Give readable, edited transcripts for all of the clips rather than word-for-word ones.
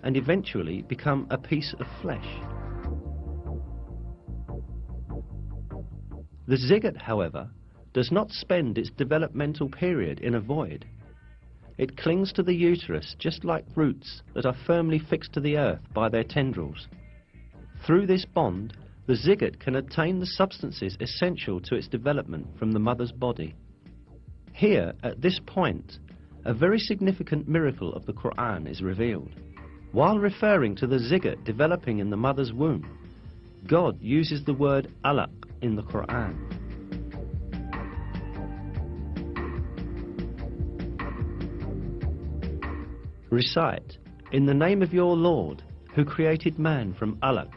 and eventually become a piece of flesh. The zygote, however, does not spend its developmental period in a void. It clings to the uterus just like roots that are firmly fixed to the earth by their tendrils. Through this bond, the zygote can attain the substances essential to its development from the mother's body. Here, at this point, a very significant miracle of the Qur'an is revealed. While referring to the zygote developing in the mother's womb, God uses the word alaq in the Qur'an. Recite, in the name of your Lord, who created man from alaq.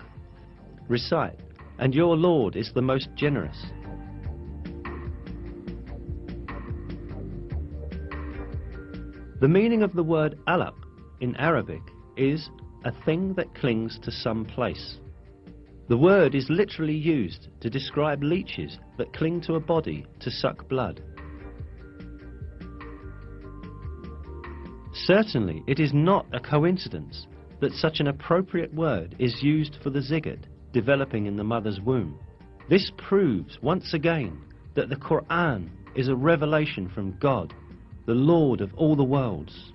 Recite, and your Lord is the most generous. The meaning of the word alaq in Arabic is a thing that clings to some place. The word is literally used to describe leeches that cling to a body to suck blood. Certainly, it is not a coincidence that such an appropriate word is used for the zygote developing in the mother's womb. This proves once again that the Qur'an is a revelation from God, the Lord of all the worlds.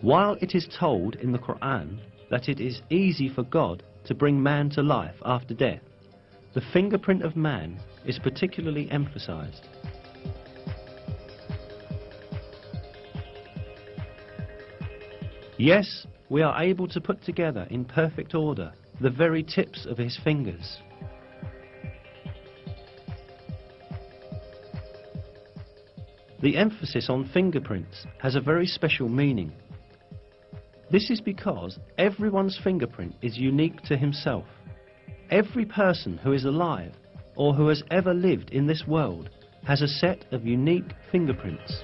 While it is told in the Qur'an that it is easy for God to bring man to life after death, the fingerprint of man is particularly emphasized. Yes, we are able to put together in perfect order the very tips of his fingers. The emphasis on fingerprints has a very special meaning. This is because everyone's fingerprint is unique to himself. Every person who is alive or who has ever lived in this world has a set of unique fingerprints.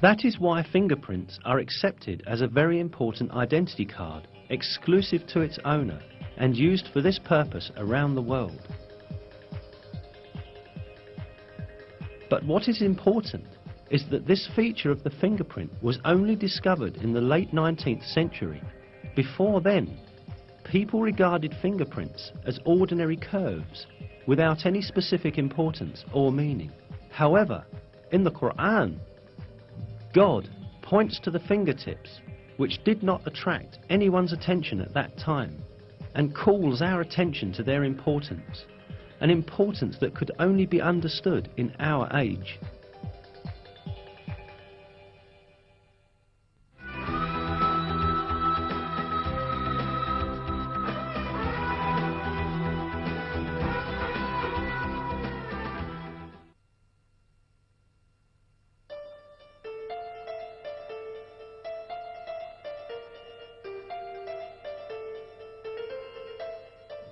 That is why fingerprints are accepted as a very important identity card, exclusive to its owner and used for this purpose around the world. But what is important is that this feature of the fingerprint was only discovered in the late 19th century. Before then, people regarded fingerprints as ordinary curves without any specific importance or meaning. However, in the Qur'an, God points to the fingertips, which did not attract anyone's attention at that time, and calls our attention to their importance, an importance that could only be understood in our age.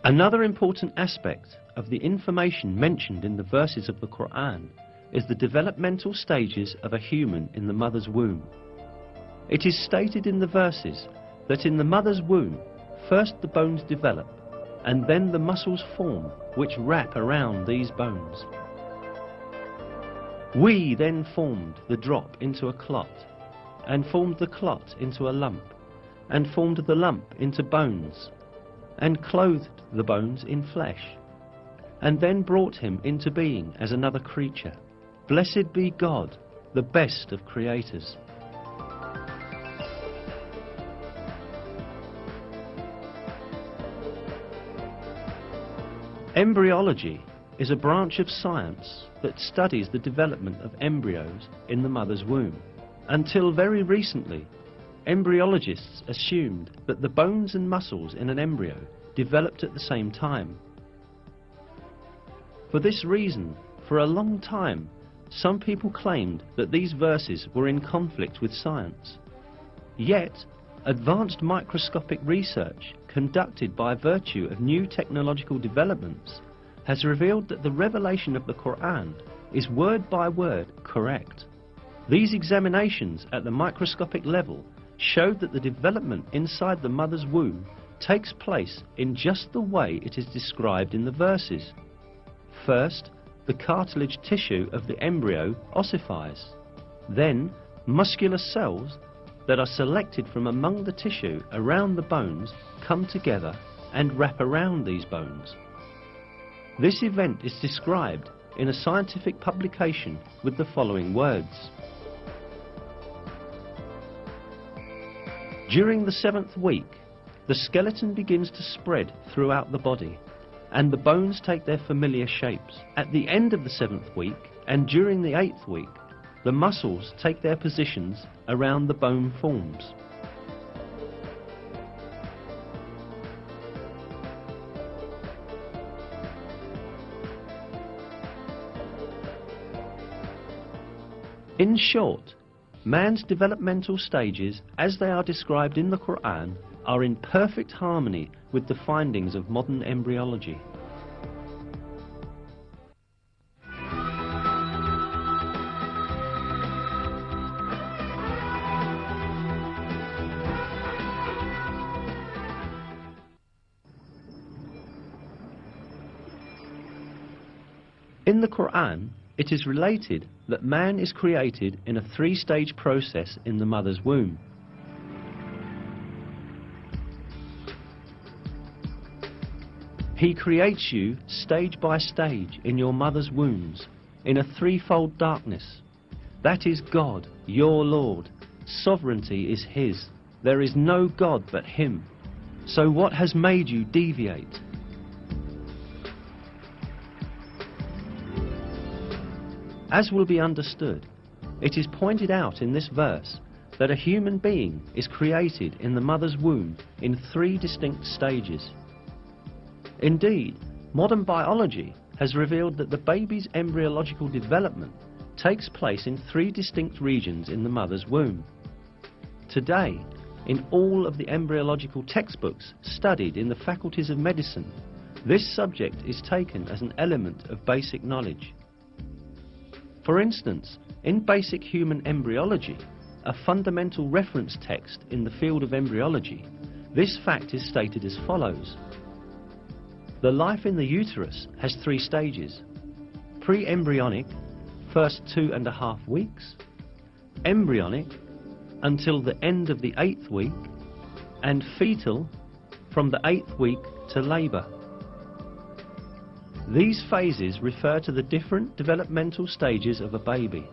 Another important aspect of the information mentioned in the verses of the Qur'an is the developmental stages of a human in the mother's womb. It is stated in the verses that in the mother's womb, first the bones develop, and then the muscles form which wrap around these bones. We then formed the drop into a clot, and formed the clot into a lump, and formed the lump into bones, and clothed the bones in flesh, and then brought him into being as another creature. Blessed be God, the best of creators. Embryology is a branch of science that studies the development of embryos in the mother's womb. Until very recently, embryologists assumed that the bones and muscles in an embryo developed at the same time. For this reason, For a long time, some people claimed that these verses were in conflict with science. Yet, advanced microscopic research conducted by virtue of new technological developments has revealed that the revelation of the Qur'an is word by word correct. These examinations at the microscopic level showed that the development inside the mother's womb takes place in just the way it is described in the verses. First, the cartilage tissue of the embryo ossifies. Then, muscular cells that are selected from among the tissue around the bones come together and wrap around these bones. This event is described in a scientific publication with the following words. During the 7th week, the skeleton begins to spread throughout the body, and the bones take their familiar shapes. At the end of the 7th week, and during the 8th week, the muscles take their positions around the bone forms. In short, man's developmental stages, as they are described in the Qur'an, are in perfect harmony with the findings of modern embryology. In the Qur'an, it is related that man is created in a 3-stage process in the mother's womb. He creates you stage by stage in your mother's wombs in a 3-fold darkness. That is God, your Lord. Sovereignty is His. There is no God but Him. So what has made you deviate? As will be understood, it is pointed out in this verse that a human being is created in the mother's womb in 3 distinct stages. Indeed, modern biology has revealed that the baby's embryological development takes place in 3 distinct regions in the mother's womb. Today, in all of the embryological textbooks studied in the faculties of medicine, this subject is taken as an element of basic knowledge. For instance, in Basic Human Embryology, a fundamental reference text in the field of embryology, this fact is stated as follows. The life in the uterus has 3 stages: pre-embryonic, first 2.5 weeks, embryonic, until the end of the 8th week, and fetal, from the 8th week to labour. These phases refer to the different developmental stages of a baby.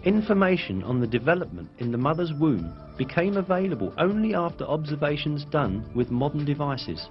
Information on the development in the mother's womb became available only after observations done with modern devices.